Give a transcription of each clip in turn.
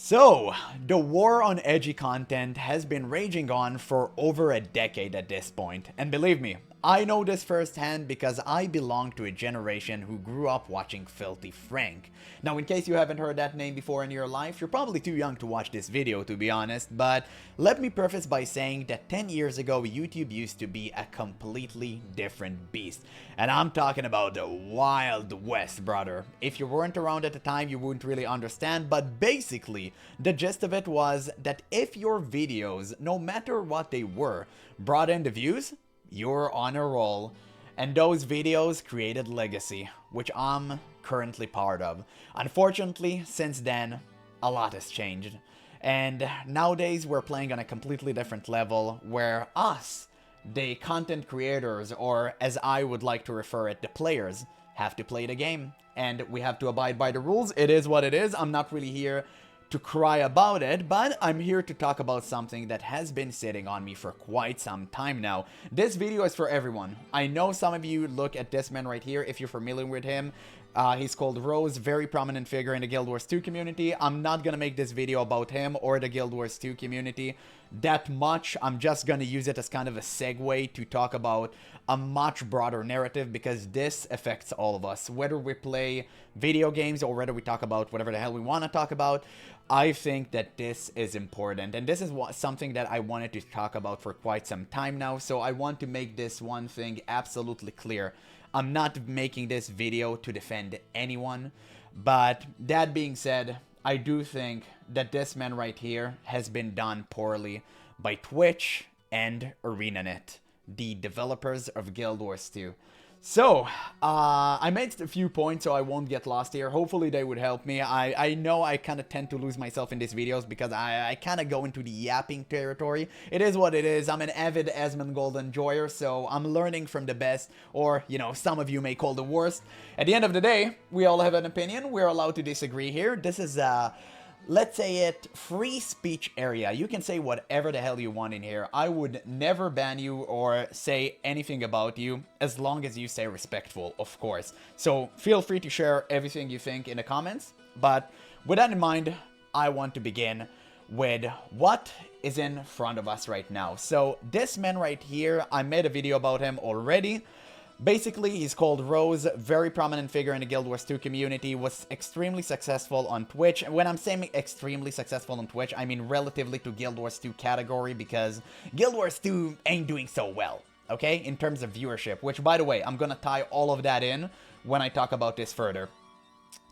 So, the war on edgy content has been raging on for over a decade at this point, and believe me, I know this firsthand because I belong to a generation who grew up watching Filthy Frank. Now, in case you haven't heard that name before in your life, you're probably too young to watch this video, to be honest, but let me preface by saying that 10 years ago, YouTube used to be a completely different beast. And I'm talking about the Wild West, brother. If you weren't around at the time, you wouldn't really understand, but basically, the gist of it was that if your videos, no matter what they were, brought in the views, you're on a roll, and those videos created legacy, which I'm currently part of. Unfortunately, since then, a lot has changed, and nowadays we're playing on a completely different level where us, the content creators, or as I would like to refer it, the players, have to play the game, and we have to abide by the rules. It is what it is. I'm not really here to cry about it, but I'm here to talk about something that has been sitting on me for quite some time now. This video is for everyone. I know some of you look at this man right here if you're familiar with him. He's called Rose, very prominent figure in the Guild Wars 2 community. I'm not gonna make this video about him or the Guild Wars 2 community that much. I'm just gonna use it as kind of a segue to talk about a much broader narrative because this affects all of us. Whether we play video games or whether we talk about whatever the hell we want to talk about, I think that this is important, and this is something that I wanted to talk about for quite some time now, so I want to make this one thing absolutely clear. I'm not making this video to defend anyone, but that being said, I do think that this man right here has been done poorly by Twitch and ArenaNet, the developers of Guild Wars 2. So, I made a few points so I won't get lost here. Hopefully they would help me. I know I kind of tend to lose myself in these videos because I kind of go into the yapping territory. It is what it is. I'm an avid Asmongold enjoyer, so I'm learning from the best, or, you know, some of you may call the worst. At the end of the day, we all have an opinion. We're allowed to disagree here. This is let's say it, free speech area. You can say whatever the hell you want in here. I would never ban you or say anything about you as long as you say respectful, of course. So feel free to share everything you think in the comments. But with that in mind, I want to begin with what is in front of us right now. So this man right here, I made a video about him already. Basically, he's called Rose, very prominent figure in the Guild Wars 2 community, was extremely successful on Twitch. And when I'm saying extremely successful on Twitch, I mean relatively to Guild Wars 2 category, because Guild Wars 2 ain't doing so well, okay, in terms of viewership, which, by the way, I'm gonna tie all of that in when I talk about this further.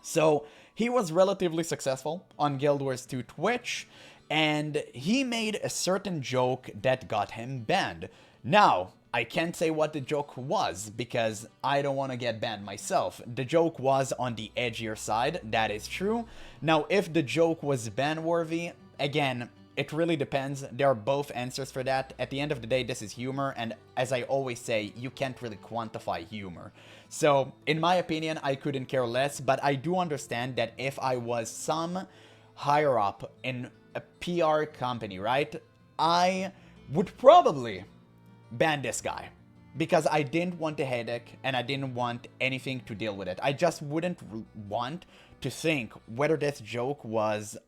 So, he was relatively successful on Guild Wars 2 Twitch, and he made a certain joke that got him banned. Now, I can't say what the joke was because I don't want to get banned myself. The joke was on the edgier side, that is true. Now, if the joke was ban-worthy, again, it really depends. There are both answers for that. At the end of the day, this is humor, and as I always say, you can't really quantify humor. So, in my opinion, I couldn't care less, but I do understand that if I was some higher up in a PR company, right, I would probably ban this guy because I didn't want a headache and I didn't want anything to deal with it. I just wouldn't want to think whether this joke was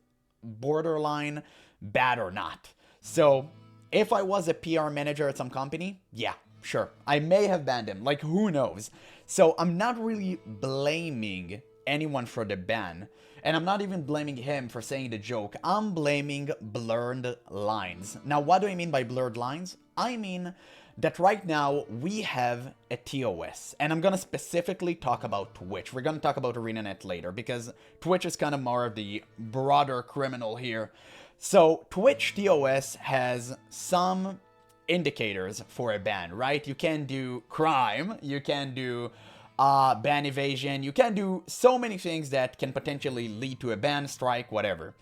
borderline bad or not. So if I was a PR manager at some company, yeah, sure, I may have banned him, like who knows. So I'm not really blaming anyone for the ban, and I'm not even blaming him for saying the joke. I'm blaming blurred lines. Now, what do I mean by blurred lines? I mean that right now we have a TOS, and I'm gonna specifically talk about Twitch. We're gonna talk about ArenaNet later because Twitch is kind of more of the broader criminal here. So Twitch TOS has some indicators for a ban, right? You can do crime, you can do ban evasion, you can do so many things that can potentially lead to a ban, strike, whatever.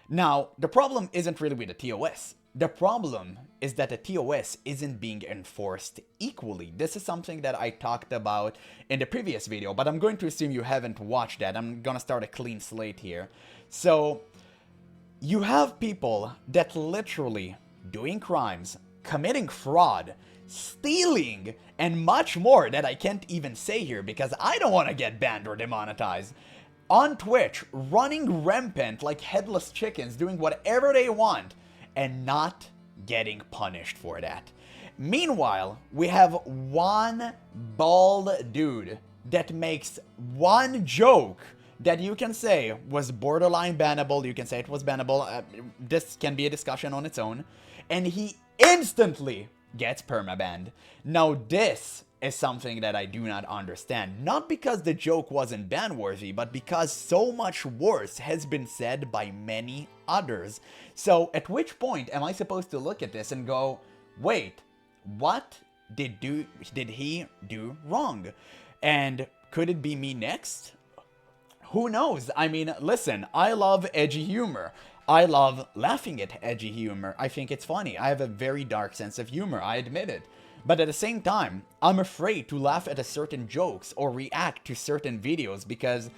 Now, the problem isn't really with the TOS. The problem is that the TOS isn't being enforced equally. This is something that I talked about in the previous video, but I'm going to assume you haven't watched that. I'm gonna start a clean slate here. So, you have people that literally doing crimes, committing fraud, stealing, and much more that I can't even say here because I don't want to get banned or demonetized. on Twitch, running rampant like headless chickens, doing whatever they want, and not getting punished for that. Meanwhile, we have one bald dude that makes one joke that you can say was borderline bannable, you can say it was bannable, this can be a discussion on its own, and he instantly gets permabanned. Now this is something that I do not understand, not because the joke wasn't ban-worthy, but because so much worse has been said by many others. So at which point am I supposed to look at this and go, wait, what did he do wrong? And could it be me next? Who knows? I mean, listen, I love edgy humor. I love laughing at edgy humor. I think it's funny. I have a very dark sense of humor, I admit it. But at the same time, I'm afraid to laugh at a certain jokes or react to certain videos because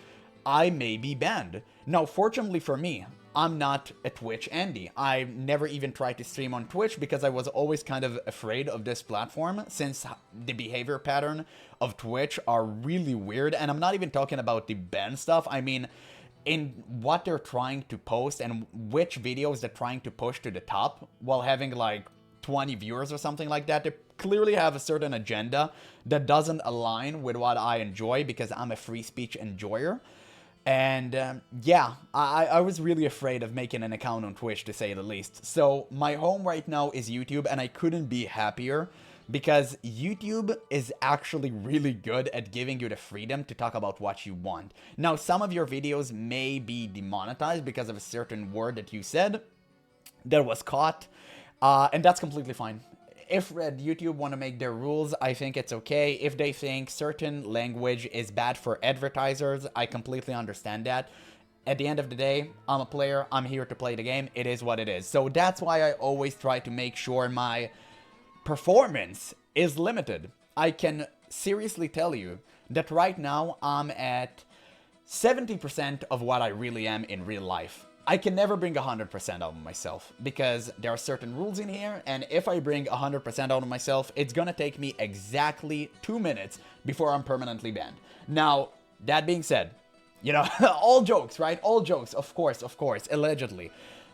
I may be banned. Now, fortunately for me, I'm not a Twitch Andy. I never even tried to stream on Twitch because I was always kind of afraid of this platform, since the behavior pattern of Twitch are really weird. And I'm not even talking about the ban stuff. I mean, in what they're trying to post and which videos they're trying to push to the top while having like 20 viewers or something like that. They clearly have a certain agenda that doesn't align with what I enjoy because I'm a free speech enjoyer. And yeah, I was really afraid of making an account on Twitch, to say the least. So my home right now is YouTube, and I couldn't be happier because YouTube is actually really good at giving you the freedom to talk about what you want. Now, some of your videos may be demonetized because of a certain word that you said that was caught, and that's completely fine. If YouTube want to make their rules, I think it's okay. If they think certain language is bad for advertisers, I completely understand that. At the end of the day, I'm a player. I'm here to play the game. It is what it is. So that's why I always try to make sure my performance is limited. I can seriously tell you that right now I'm at 70% of what I really am in real life. I can never bring 100% out of myself because there are certain rules in here, and if I bring 100% out of myself, it's gonna take me exactly 2 minutes before I'm permanently banned. Now, that being said, you know, all jokes, right? All jokes, of course, allegedly.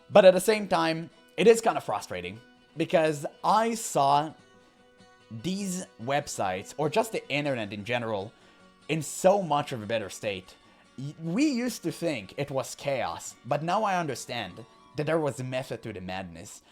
But at the same time, it is kind of frustrating because I saw these websites, or just the internet in general, in so much of a better state. We used to think it was chaos, but now I understand that there was a method to the madness.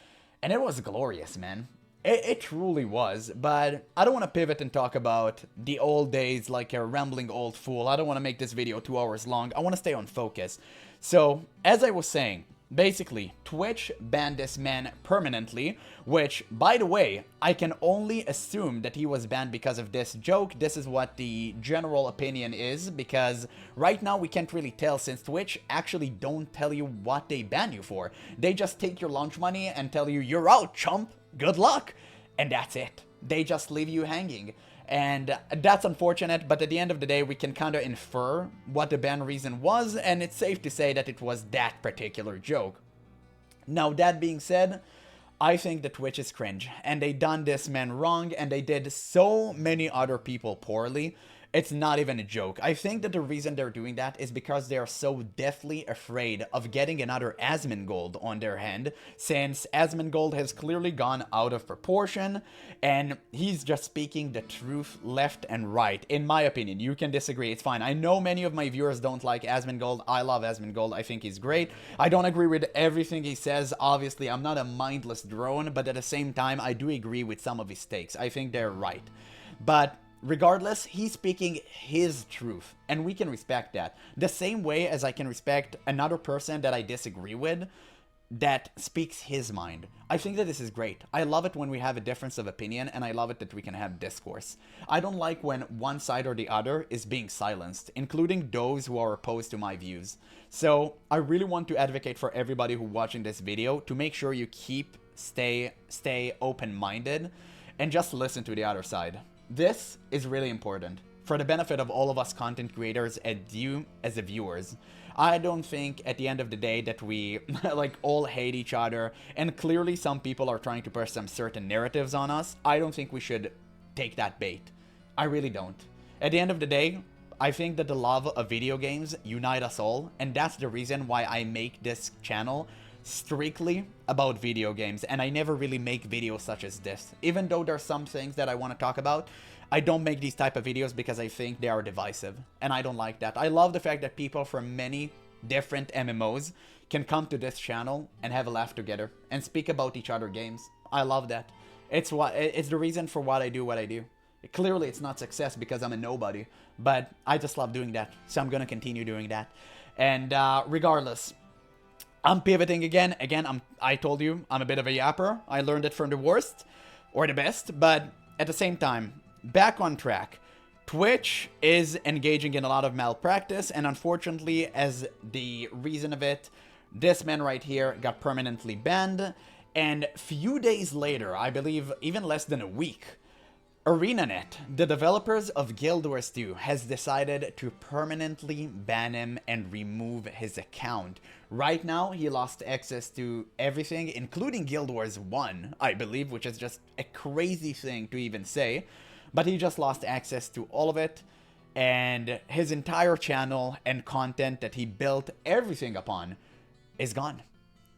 And it was glorious, man. It truly was, but I don't want to pivot and talk about the old days like a rambling old fool. I don't want to make this video 2 hours long. I want to stay on focus. So, as I was saying, basically, Twitch banned this man permanently, which, by the way, I can only assume that he was banned because of this joke. This is what the general opinion is, because right now we can't really tell, since Twitch actually don't tell you what they ban you for. They just take your lunch money and tell you, you're out, chump, good luck, and that's it. They just leave you hanging. And that's unfortunate, but at the end of the day, we can kind of infer what the ban reason was, and it's safe to say that it was that particular joke. Now, that being said, I think that Twitch is cringe, and they done this man wrong, and they did so many other people poorly. It's not even a joke. I think that the reason they're doing that is because they are so deathly afraid of getting another Asmongold on their hand, since Asmongold has clearly gone out of proportion, and he's just speaking the truth left and right. In my opinion, you can disagree, it's fine. I know many of my viewers don't like Asmongold. I love Asmongold. I think he's great. I don't agree with everything he says. Obviously, I'm not a mindless drone, but at the same time, I do agree with some of his takes. I think they're right. But regardless, he's speaking his truth, and we can respect that. The same way as I can respect another person that I disagree with that speaks his mind. I think that this is great. I love it when we have a difference of opinion, and I love it that we can have discourse. I don't like when one side or the other is being silenced, including those who are opposed to my views. So I really want to advocate for everybody who watching this video to make sure you stay open-minded and just listen to the other side. This is really important for the benefit of all of us content creators and you as the viewers. I don't think at the end of the day that we like all hate each other, and clearly some people are trying to push some certain narratives on us. I don't think we should take that bait. I really don't. At the end of the day, I think that the love of video games unite us all, and that's the reason why I make this channel strictly about video games, and I never really make videos such as this. Even though there's some things that I want to talk about, I don't make these type of videos because I think they are divisive, and I don't like that. I love the fact that people from many different MMOs can come to this channel and have a laugh together and speak about each other games. I love that. It's the reason for what I do what I do. Clearly it's not success because I'm a nobody, but I just love doing that, so I'm gonna continue doing that. And regardless, I'm pivoting again. I told you I'm a bit of a yapper. I learned it from the worst or the best, but at the same time, back on track. Twitch is engaging in a lot of malpractice, and unfortunately, as the reason of it, this man right here got permanently banned. And few days later, I believe even less than a week, ArenaNet, the developers of Guild Wars 2, has decided to permanently ban him and remove his account. Right now, he lost access to everything, including Guild Wars 1, I believe, which is just a crazy thing to even say. But he just lost access to all of it, and his entire channel and content that he built everything upon is gone.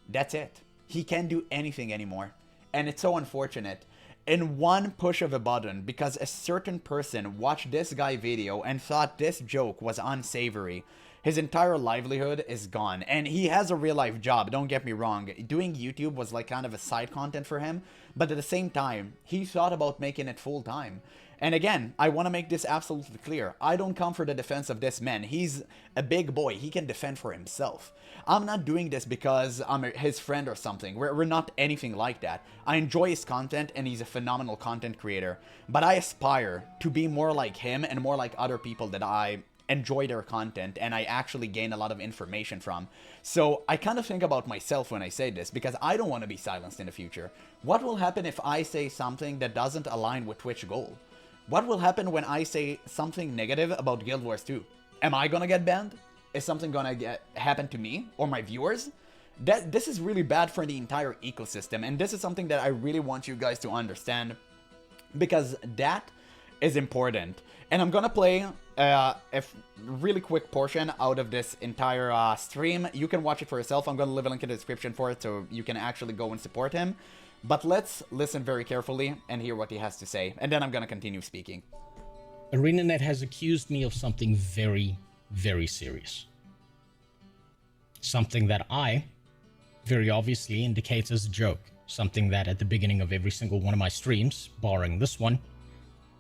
That's it. He can't do anything anymore, and it's so unfortunate. In one push of a button, because a certain person watched this guy video and thought this joke was unsavory, his entire livelihood is gone. And he has a real life job, don't get me wrong. Doing YouTube was like kind of a side content for him, but at the same time, he thought about making it full time. And again, I want to make this absolutely clear. I don't come for the defense of this man. He's a big boy. He can defend for himself. I'm not doing this because I'm his friend or something. We're not anything like that. I enjoy his content and he's a phenomenal content creator. But I aspire to be more like him and more like other people that I enjoy their content and I actually gain a lot of information from. So I kind of think about myself when I say this because I don't want to be silenced in the future. What will happen if I say something that doesn't align with Twitch goal? What will happen when I say something negative about Guild Wars 2? Am I gonna get banned? Is something gonna happen to me or my viewers? This is really bad for the entire ecosystem, and this is something that I really want you guys to understand because that is important. And I'm gonna play a really quick portion out of this entire stream. You can watch it for yourself. I'm gonna leave a link in the description for it so you can actually go and support him. But let's listen very carefully and hear what he has to say, and then I'm gonna continue speaking. ArenaNet has accused me of something very, very serious. Something that I, very obviously, indicates as a joke. Something that at the beginning of every single one of my streams, barring this one,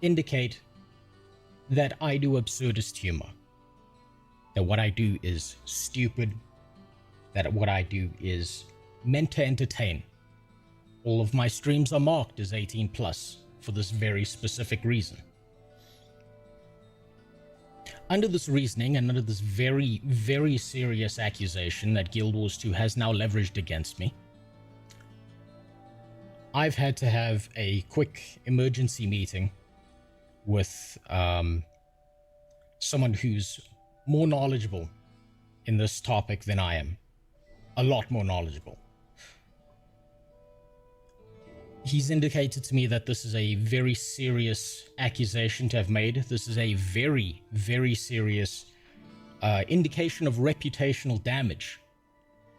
indicate that I do absurdist humor. That what I do is stupid. That what I do is meant to entertain. All of my streams are marked as 18 plus for this very specific reason. Under this reasoning and under this very, very serious accusation that Guild Wars 2 has now leveraged against me, I've had to have a quick emergency meeting with someone who's more knowledgeable in this topic than I am. A lot more knowledgeable. He's indicated to me that this is a very serious accusation to have made. This is a very, very serious indication of reputational damage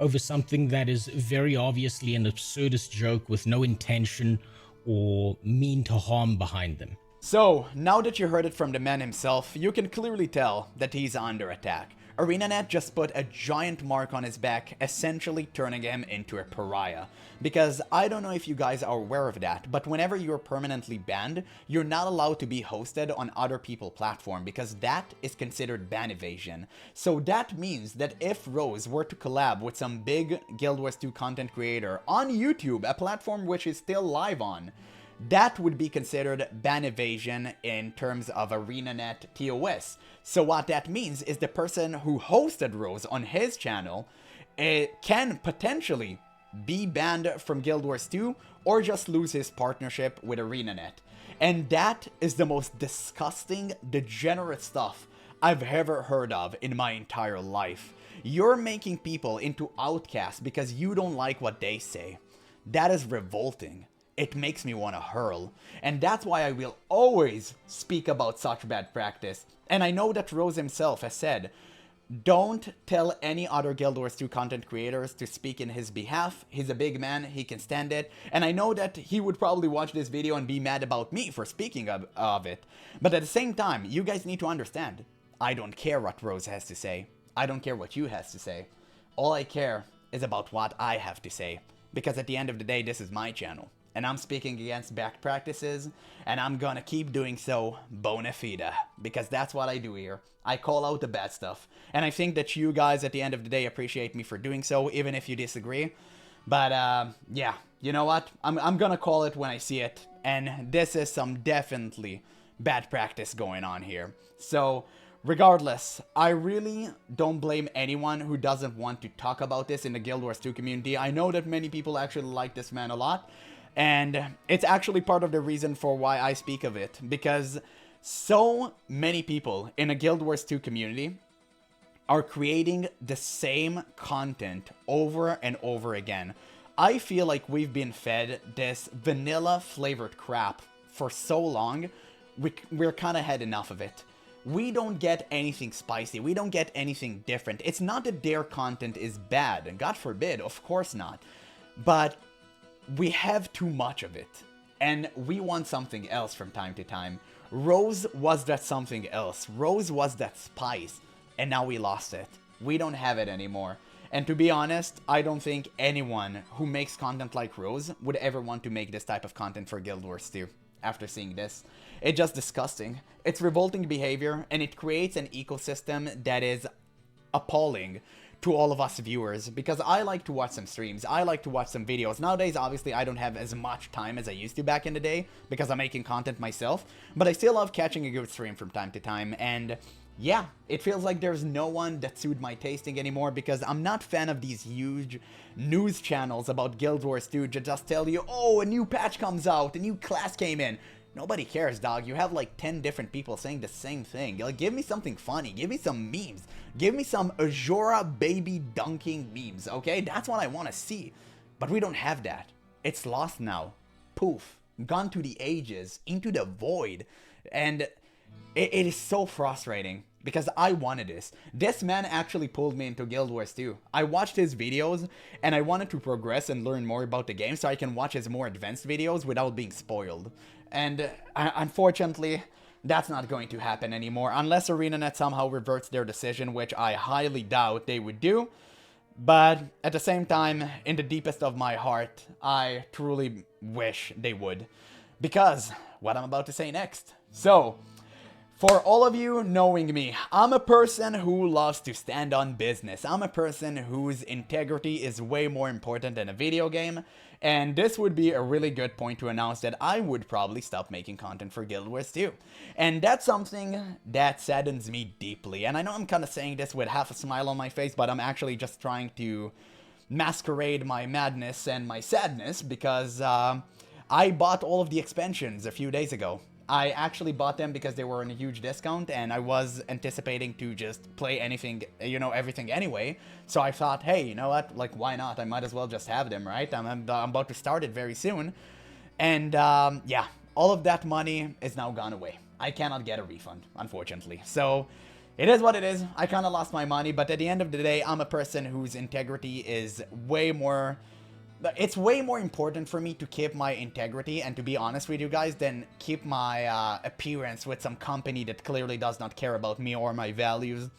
over something that is very obviously an absurdist joke with no intention or mean to harm behind them. So, now that you heard it from the man himself, you can clearly tell that he's under attack. ArenaNet just put a giant mark on his back, essentially turning him into a pariah. Because I don't know if you guys are aware of that, but whenever you're permanently banned, you're not allowed to be hosted on other people's platform because that is considered ban evasion. So that means that if Rose were to collab with some big Guild Wars 2 content creator on YouTube, a platform which is still live on, that would be considered ban evasion in terms of ArenaNet TOS. So what that means is the person who hosted Rose on his channel can potentially be banned from Guild Wars 2 or just lose his partnership with ArenaNet. And that is the most disgusting, degenerate stuff I've ever heard of in my entire life. You're making people into outcasts because you don't like what they say. That is revolting. it makes me want to hurl. And that's why I will always speak about such bad practice. And I know that Rose himself has said, don't tell any other Guild Wars 2 content creators to speak in his behalf. He's a big man, he can stand it. And I know that he would probably watch this video and be mad about me for speaking of it. But at the same time, you guys need to understand, I don't care what Rose has to say. I don't care what you has to say. All I care is about what I have to say. Because at the end of the day, this is my channel. And I'm speaking against bad practices, and I'm gonna keep doing so bona fide, because that's what I do here. I call out the bad stuff, and I think that you guys at the end of the day appreciate me for doing so, even if you disagree. But yeah, you know what? I'm gonna call it when I see it, and this is some definitely bad practice going on here. So regardless, I really don't blame anyone who doesn't want to talk about this in the Guild Wars 2 community. I know that many people actually like this man a lot. And it's actually part of the reason for why I speak of it, because so many people in a Guild Wars 2 community are creating the same content over and over again. I feel like we've been fed this vanilla flavored crap for so long, we're kind of had enough of it. We don't get anything spicy, we don't get anything different. It's not that their content is bad, and God forbid, of course not, but we have too much of it, and we want something else from time to time. Rose was that something else. Rose was that spice, and now we lost it. We don't have it anymore. And to be honest, I don't think anyone who makes content like Rose would ever want to make this type of content for Guild Wars 2 after seeing this. It's just disgusting. It's revolting behavior, and it creates an ecosystem that is appalling to all of us viewers, because I like to watch some streams, I like to watch some videos. Nowadays, obviously, I don't have as much time as I used to back in the day, because I'm making content myself, but I still love catching a good stream from time to time, and yeah, it feels like there's no one that suit my tasting anymore, because I'm not a fan of these huge news channels about Guild Wars 2 that just tell you, oh, a new patch comes out, a new class came in. Nobody cares, dog. You have like 10 different people saying the same thing. Like, give me something funny. Give me some memes. Give me some Azura baby dunking memes, okay? That's what I want to see. But we don't have that. It's lost now. Poof. Gone to the ages. Into the void. And it is so frustrating, because I wanted this. This man actually pulled me into Guild Wars 2. I watched his videos, and I wanted to progress and learn more about the game so I can watch his more advanced videos without being spoiled. And unfortunately, that's not going to happen anymore, unless ArenaNet somehow reverts their decision, which I highly doubt they would do. But at the same time, in the deepest of my heart, I truly wish they would. Because what I'm about to say next. So, for all of you knowing me, I'm a person who loves to stand on business. I'm a person whose integrity is way more important than a video game. And this would be a really good point to announce that I would probably stop making content for Guild Wars 2. And that's something that saddens me deeply. And I know I'm kind of saying this with half a smile on my face, but I'm actually just trying to masquerade my madness and my sadness, because I bought all of the expansions a few days ago. I actually bought them because they were on a huge discount, and I was anticipating to just play anything, you know, everything anyway. So I thought, hey, you know what, like, why not? I might as well just have them, right? I'm about to start it very soon. And yeah, all of that money is now gone away. I cannot get a refund, unfortunately. So it is what it is. I kind of lost my money, but at the end of the day, I'm a person whose integrity is way more... It's way more important for me to keep my integrity and to be honest with you guys than keep my appearance with some company that clearly does not care about me or my values.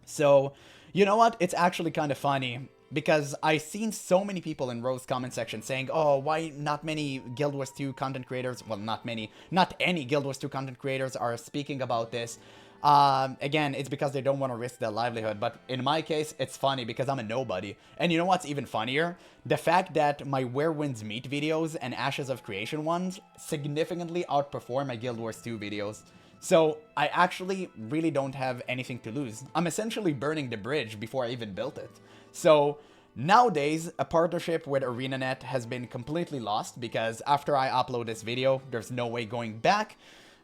So, you know what? It's actually kind of funny, because I've seen so many people in Rose's comment section saying, oh, why not many Guild Wars 2 content creators, well, not any Guild Wars 2 content creators are speaking about this. Again, it's because they don't want to risk their livelihood, but in my case, it's funny because I'm a nobody. And you know what's even funnier? The fact that my Where Winds Meet videos and Ashes of Creation ones significantly outperform my Guild Wars 2 videos. So I actually really don't have anything to lose. I'm essentially burning the bridge before I even built it. So nowadays, a partnership with ArenaNet has been completely lost, because after I upload this video, there's no way going back.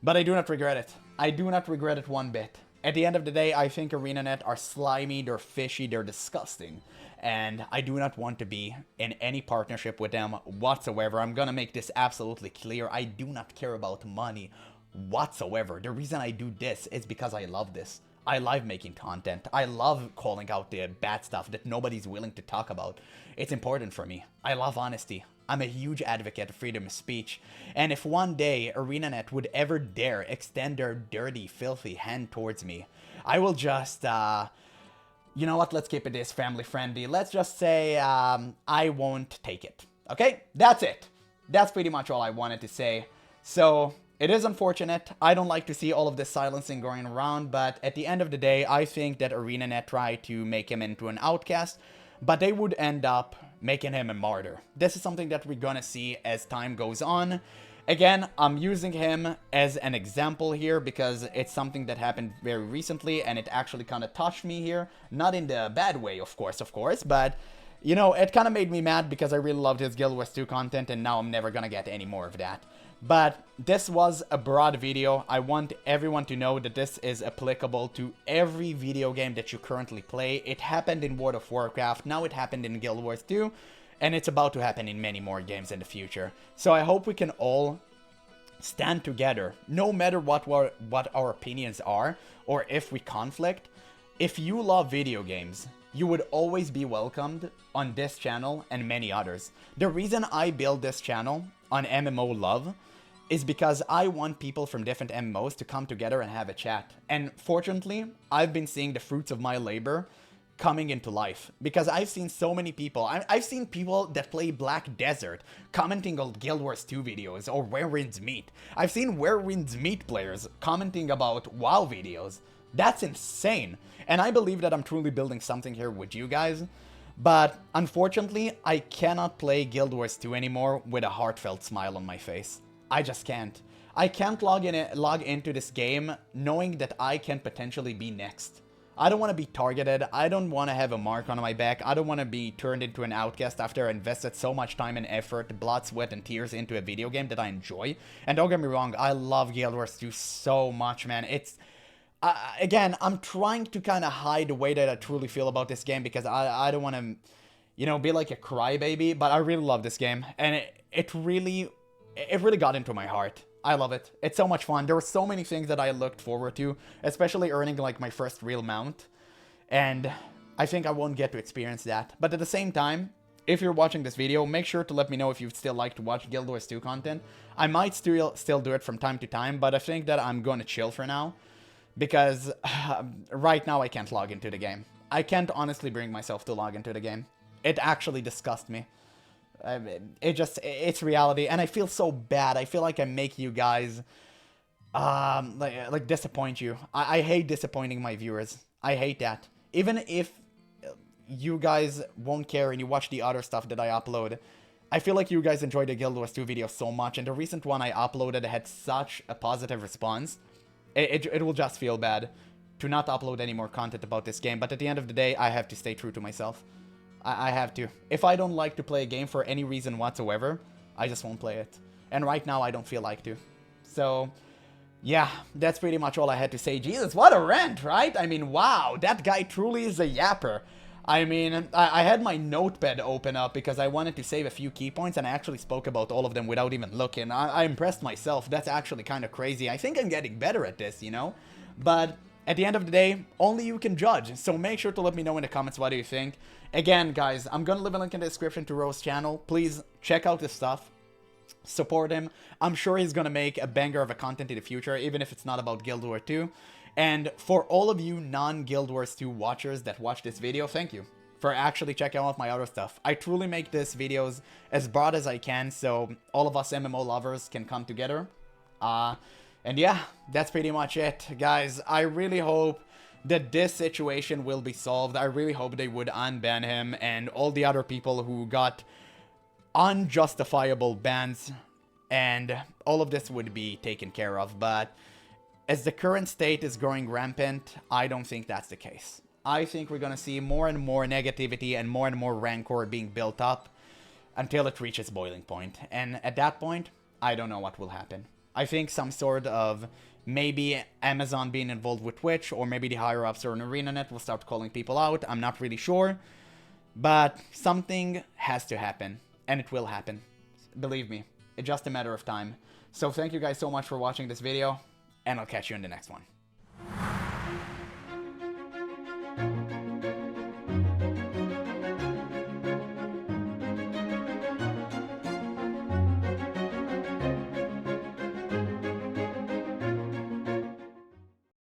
But I do not regret it. I do not regret it one bit. At the end of the day, I think ArenaNet are slimy, they're fishy, they're disgusting. and I do not want to be in any partnership with them whatsoever. I'm gonna make this absolutely clear. I do not care about money whatsoever. The reason I do this is because I love this. I love making content. I love calling out the bad stuff that nobody's willing to talk about. It's important for me. I love honesty. I'm a huge advocate of freedom of speech. And if one day ArenaNet would ever dare extend their dirty, filthy hand towards me, I will just, you know what, let's keep it this family friendly. Let's just say I won't take it. Okay? That's it. That's pretty much all I wanted to say. So it is unfortunate. I don't like to see all of this silencing going around, but at the end of the day, I think that ArenaNet tried to make him into an outcast, but they would end up making him a martyr. This is something that we're gonna see as time goes on. Again, I'm using him as an example here because it's something that happened very recently and it actually kind of touched me here. Not in the bad way, of course, but you know, it kind of made me mad because I really loved his Guild Wars 2 content and now I'm never gonna get any more of that. But this was a broad video. I want everyone to know that this is applicable to every video game that you currently play. It happened in World of Warcraft, now it happened in Guild Wars 2, and it's about to happen in many more games in the future. So I hope we can all stand together, no matter what our opinions are, or if we conflict. If you love video games, you would always be welcomed on this channel and many others. The reason I build this channel on MMO love is because I want people from different MMOs to come together and have a chat. And fortunately, I've been seeing the fruits of my labor coming into life. Because I've seen so many people, I've seen people that play Black Desert commenting on Guild Wars 2 videos or Where Winds Meet. I've seen Where Winds Meet players commenting about WoW videos. That's insane. And I believe that I'm truly building something here with you guys. But unfortunately, I cannot play Guild Wars 2 anymore with a heartfelt smile on my face. I just can't. I can't log into this game knowing that I can potentially be next. I don't want to be targeted. I don't want to have a mark on my back. I don't want to be turned into an outcast after I invested so much time and effort, blood, sweat, and tears into a video game that I enjoy. And don't get me wrong, I love Guild Wars 2 so much, man. It's... again, I'm trying to kind of hide the way that I truly feel about this game because I don't want to, you know, be like a crybaby, but I really love this game. And it really got into my heart. I love it. It's so much fun. There were so many things that I looked forward to, especially earning like my first real mount. And I think I won't get to experience that. But at the same time, if you're watching this video, make sure to let me know if you'd still like to watch Guild Wars 2 content. I might still do it from time to time, but I think that I'm going to chill for now. Because right now I can't log into the game. I can't honestly bring myself to log into the game. It actually disgusts me. It's reality, and I feel so bad. I feel like I make you guys, like disappoint you. I hate disappointing my viewers. I hate that. Even if you guys won't care and you watch the other stuff that I upload, I feel like you guys enjoyed the Guild Wars 2 video so much, and the recent one I uploaded had such a positive response. It will just feel bad to not upload any more content about this game, but at the end of the day, I have to stay true to myself. I have to. If I don't like to play a game for any reason whatsoever, I just won't play it. And right now, I don't feel like to. So, yeah, that's pretty much all I had to say. Jesus, what a rant, right? I mean, wow, that guy truly is a yapper. I mean, I had my notepad open up because I wanted to save a few key points, and I actually spoke about all of them without even looking. I impressed myself. That's actually kind of crazy. I think I'm getting better at this, you know? But at the end of the day, only you can judge. So make sure to let me know in the comments what do you think. Again, guys, I'm going to leave a link in the description to Rose's channel. Please check out his stuff. Support him. I'm sure he's going to make a banger of a content in the future, even if it's not about Guild Wars 2. And for all of you non-Guild Wars 2 watchers that watch this video, thank you for actually checking out my other stuff. I truly make these videos as broad as I can so all of us MMO lovers can come together. And yeah, that's pretty much it, guys. I really hope that this situation will be solved. I really hope they would unban him and all the other people who got unjustifiable bans, and all of this would be taken care of. But as the current state is growing rampant, I don't think that's the case. I think we're going to see more and more negativity and more rancor being built up until it reaches boiling point. And at that point, I don't know what will happen. I think some sort of maybe Amazon being involved with Twitch, or maybe the higher ups or an ArenaNet will start calling people out. I'm not really sure. But something has to happen, and it will happen. Believe me, it's just a matter of time. So thank you guys so much for watching this video, and I'll catch you in the next one.